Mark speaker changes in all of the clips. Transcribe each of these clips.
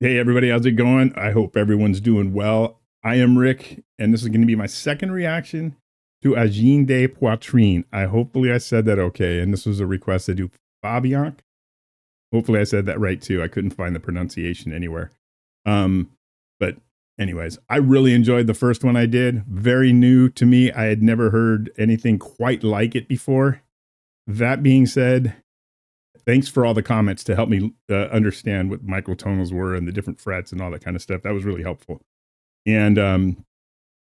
Speaker 1: Hey everybody, how's it going? I hope everyone's doing well. I am Rick, and this is going to be my second reaction to Angine de Poitrine. Hopefully I said that okay, and this was a request to do Fabienk. Hopefully I said that right too. I couldn't find the pronunciation anywhere. But anyways, I really enjoyed the first one I did. Very new to me. I had never heard anything quite like it before. That being said, thanks for all the comments to help me understand what microtonals were and the different frets and all that kind of stuff. That was really helpful. And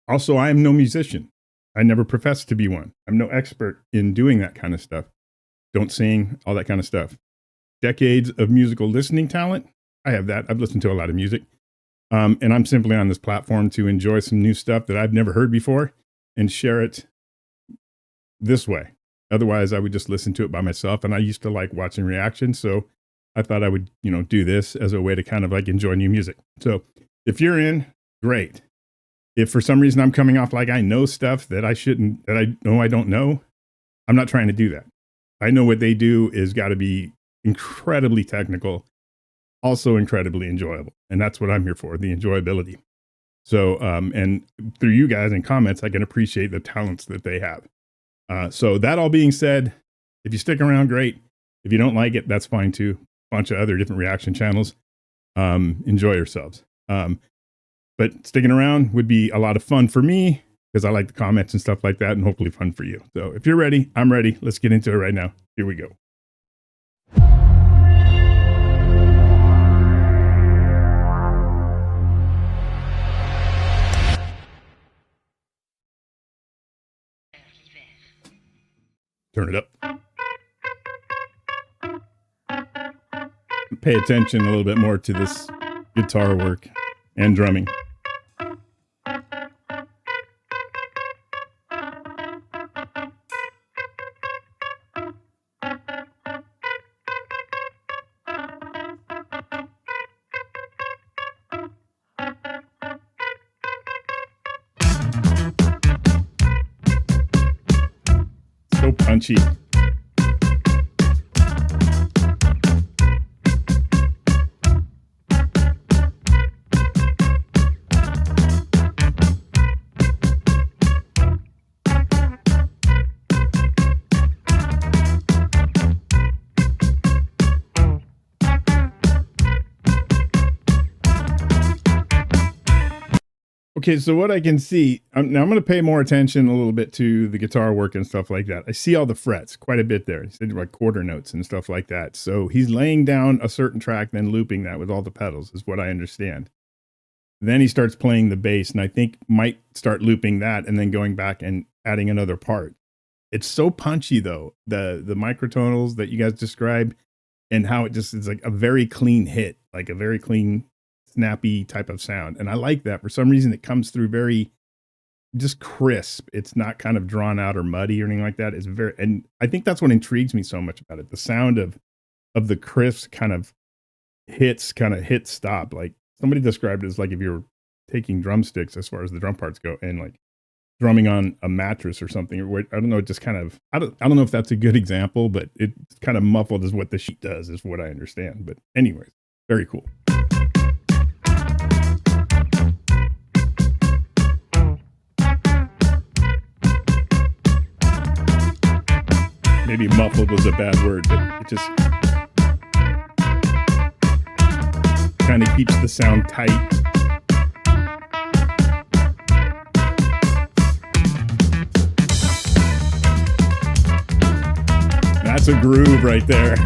Speaker 1: also, I am no musician. I never professed to be one. I'm no expert in doing that kind of stuff. Don't sing, all that kind of stuff. Decades of musical listening talent. I have that. I've listened to a lot of music. And I'm simply on this platform to enjoy some new stuff that I've never heard before and share it this way. Otherwise, I would just listen to it by myself. And I used to like watching reactions. So I thought I would, do this as a way to kind of like enjoy new music. So if you're in, great. If for some reason I'm coming off like I know stuff that I shouldn't, that I know I don't know, I'm not trying to do that. I know what they do is got to be incredibly technical, also incredibly enjoyable. And that's what I'm here for, the enjoyability. So, and through you guys and comments, I can appreciate the talents that they have. So that all being said, if you stick around, great. If you don't like it, that's fine too. A bunch of other different reaction channels. Enjoy yourselves. But sticking around would be a lot of fun for me because I like the comments and stuff like that, and hopefully fun for you. So if you're ready, I'm ready. Let's get into it right now. Here we go. Turn it up. Pay attention a little bit more to this guitar work and drumming. So punchy. Okay, so what I can see, now I'm going to pay more attention a little bit to the guitar work and stuff like that. I see all the frets, quite a bit there. He said like quarter notes and stuff like that. So he's laying down a certain track, then looping that with all the pedals is what I understand. Then he starts playing the bass, and I think might start looping that and then going back and adding another part. It's so punchy though, the microtonals that you guys described and how it just is like a very clean hit, like a very clean snappy type of sound. And I like that. For some reason it comes through very just crisp. It's not kind of drawn out or muddy or anything like that. It's very, and I think that's what intrigues me so much about it. The sound of the crisp kind of hit stop. Like somebody described it as like if you're taking drumsticks as far as the drum parts go and like drumming on a mattress or something. I don't know. It just kind of, I don't know if that's a good example, but it's kind of muffled as what the sheet does is what I understand. But anyways, very cool. Maybe muffled was a bad word, but it just kind of keeps the sound tight. That's a groove right there.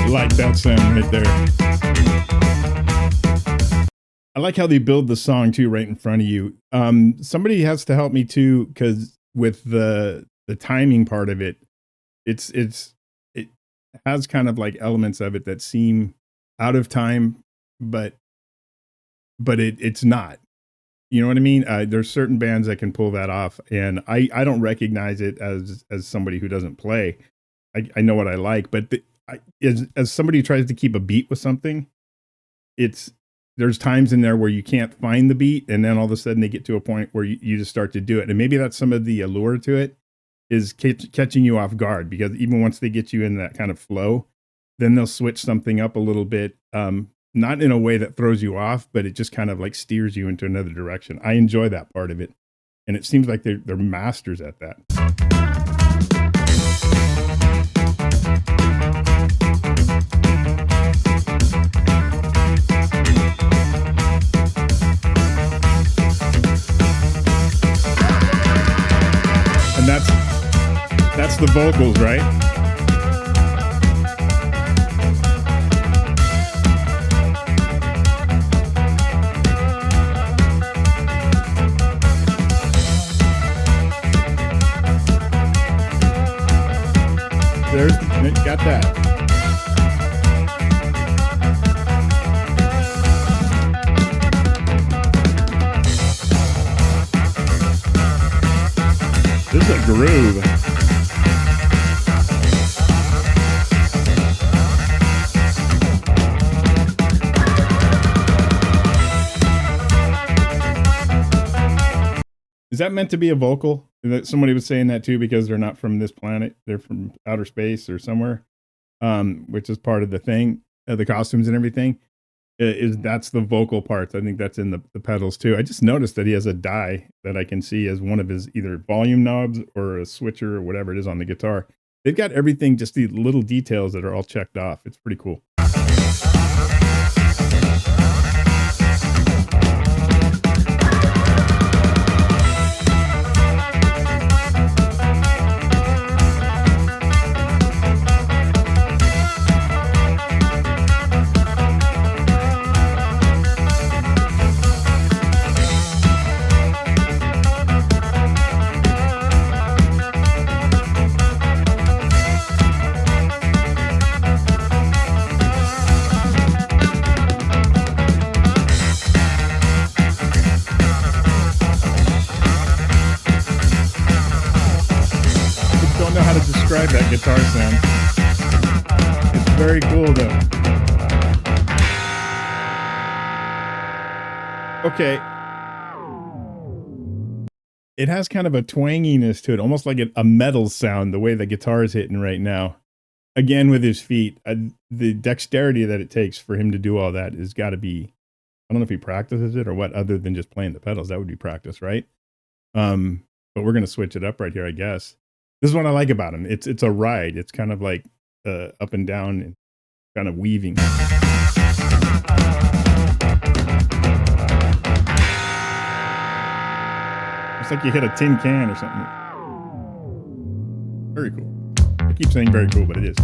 Speaker 1: Like that sound right there. I like how they build the song too right in front of you. Somebody has to help me too, because with the timing part of it, it has kind of like elements of it that seem out of time, but it's not. You know what I mean? There's certain bands that can pull that off, and I don't recognize it as somebody who doesn't play. I know what I like, but as somebody who tries to keep a beat with something, there's times in there where you can't find the beat, and then all of a sudden they get to a point where you just start to do it, and maybe that's some of the allure to it, is catching you off guard, because even once they get you in that kind of flow, then they'll switch something up a little bit. Not in a way that throws you off, but it just kind of like steers you into another direction. I enjoy that part of it, and it seems like they're masters at that. And that's the vocals, right? Got that. This is a groove. Is that meant to be a vocal? Somebody was saying that too, because they're not from this planet. They're from outer space or somewhere, which is part of the thing, the costumes and everything. That's the vocal parts. I think that's in the pedals too. I just noticed that he has a die that I can see as one of his either volume knobs or a switcher or whatever it is on the guitar. They've got everything, just these little details that are all checked off. It's pretty cool. Describe that guitar sound. It's very cool though. Okay. It has kind of a twanginess to it, almost like a metal sound, the way the guitar is hitting right now. Again, with his feet, the dexterity that it takes for him to do all that has got to be, I don't know if he practices it or what, other than just playing the pedals. That would be practice, right? But we're going to switch it up right here, I guess. This is what I like about him. It's a ride. It's kind of like up and down and kind of weaving. It's like you hit a tin can or something. Very cool. I keep saying very cool, but it is.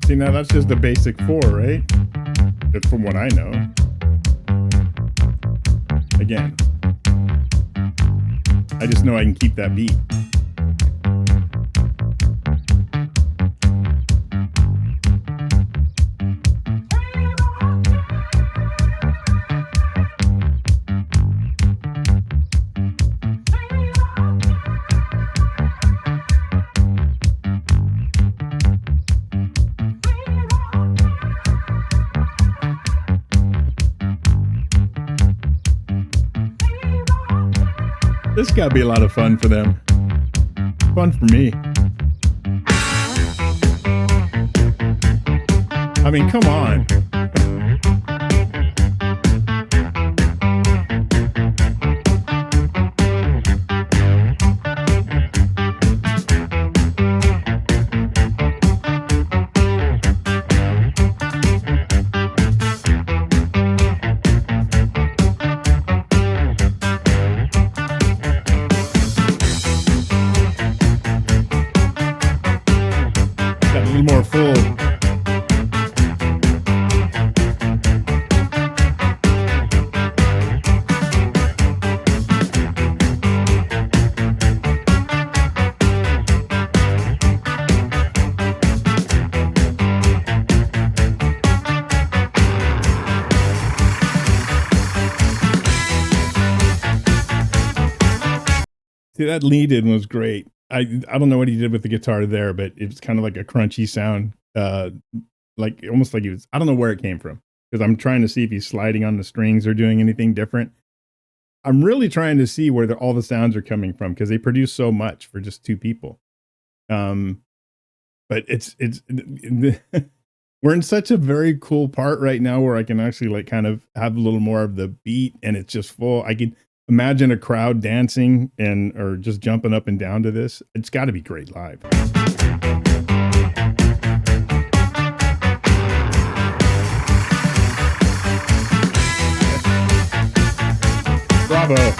Speaker 1: See, now that's just the basic 4, right? That's from what I know. Again, I just know I can keep that beat. This gotta be a lot of fun for them. Fun for me. I mean, come on. More full. See, that lead in was great. I don't know what he did with the guitar there, but it's kind of like a crunchy sound, like almost like he was. I don't know where it came from because I'm trying to see if he's sliding on the strings or doing anything different. I'm really trying to see where all the sounds are coming from because they produce so much for just two people. Um, but it's we're in such a very cool part right now where I can actually like kind of have a little more of the beat and it's just full. I can imagine a crowd dancing and or just jumping up and down to this. It's got to be great live. Bravo.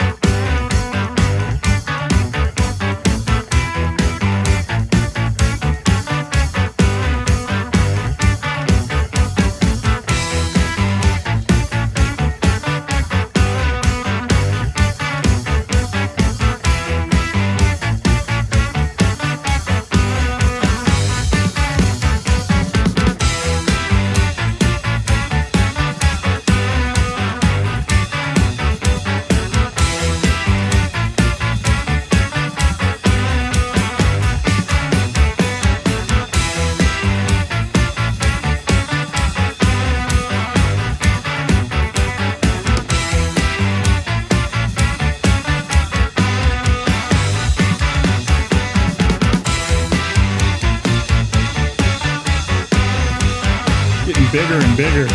Speaker 1: Getting bigger and bigger.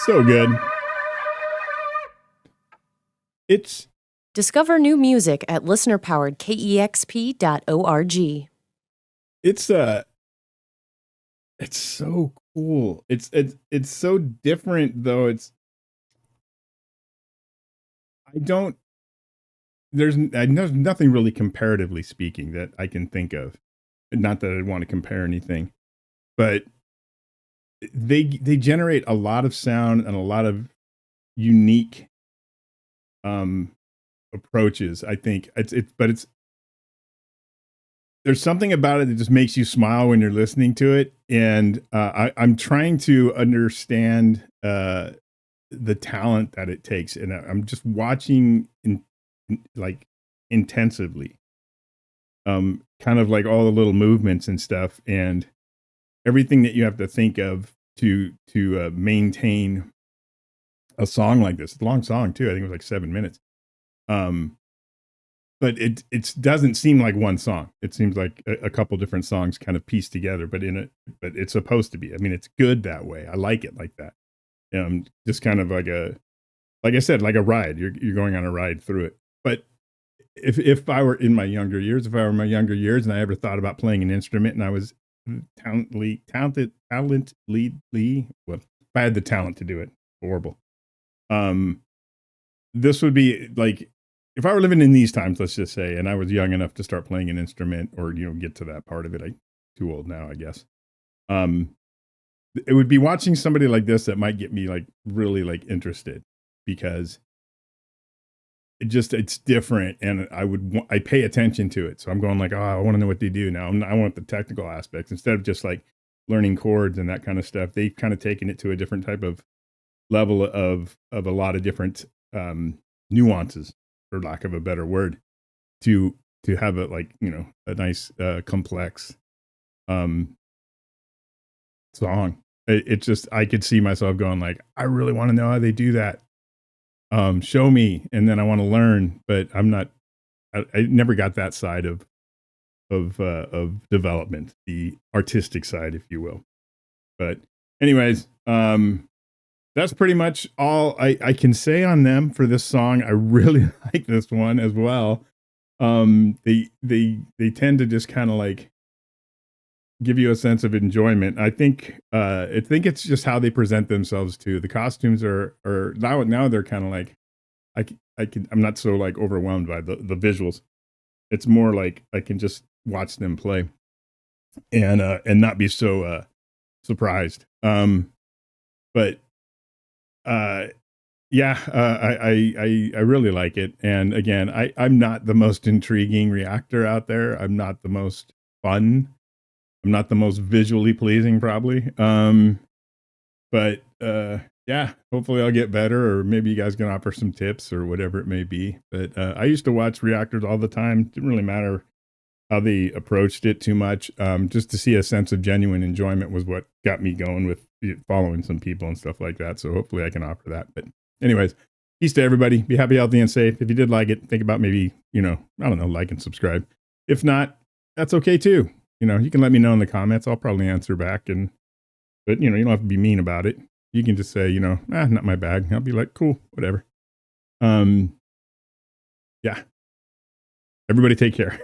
Speaker 1: So good. It's
Speaker 2: Discover new music at listener-powered KEXP.org.
Speaker 1: It's so cool. It's so different though. There's nothing really comparatively speaking that I can think of. Not that I'd want to compare anything, but they generate a lot of sound and a lot of unique approaches. I think but there's something about it that just makes you smile when you're listening to it. And I'm trying to understand the talent that it takes, and I'm just watching like intensively, kind of like all the little movements and stuff, and everything that you have to think of to maintain a song like this. It's a long song too. I think it was like 7 minutes. But it doesn't seem like one song. It seems like a couple different songs kind of pieced together, but but it's supposed to be. I mean, it's good that way. I like it like that. Just kind of like I said, like a ride. You're going on a ride through it. But if I were in my younger years, and I ever thought about playing an instrument and I was talently, well, if I had the talent to do it, horrible. This would be like, if I were living in these times, let's just say, and I was young enough to start playing an instrument or, get to that part of it. I'm too old now, I guess. It would be watching somebody like this that might get me like really like interested, because it's different, and I pay attention to it. So I'm going like, oh, I want to know what they do now. I want the technical aspects instead of just like learning chords and that kind of stuff. They've kind of taken it to a different type of level of a lot of different nuances, for lack of a better word, to have a like, a nice complex song. It's just, I could see myself going like, I really want to know how they do that. Show me, and then I want to learn, but I'm not. I never got that side of development, the artistic side, if you will. But anyways, that's pretty much all I can say on them for this song. I really like this one as well. They tend to just kind of like give you a sense of enjoyment. I think it's just how they present themselves too. The costumes are now they're kind of like I'm not so like overwhelmed by the visuals. It's more like I can just watch them play and not be so surprised. But uh yeah, I really like it. And again, I'm not the most intriguing reactor out there. I'm not the most fun. I'm not the most visually pleasing, probably. But yeah, hopefully I'll get better, or maybe you guys can offer some tips or whatever it may be. But I used to watch reactors all the time. Didn't really matter how they approached it too much. Just to see a sense of genuine enjoyment was what got me going with following some people and stuff like that. So hopefully I can offer that. But anyways, peace to everybody. Be happy, healthy, and safe. If you did like it, think about maybe, I don't know, like and subscribe. If not, that's okay too. You can let me know in the comments. I'll probably answer back. But you don't have to be mean about it. You can just say, not my bag. I'll be like, cool, whatever. Yeah. Everybody take care.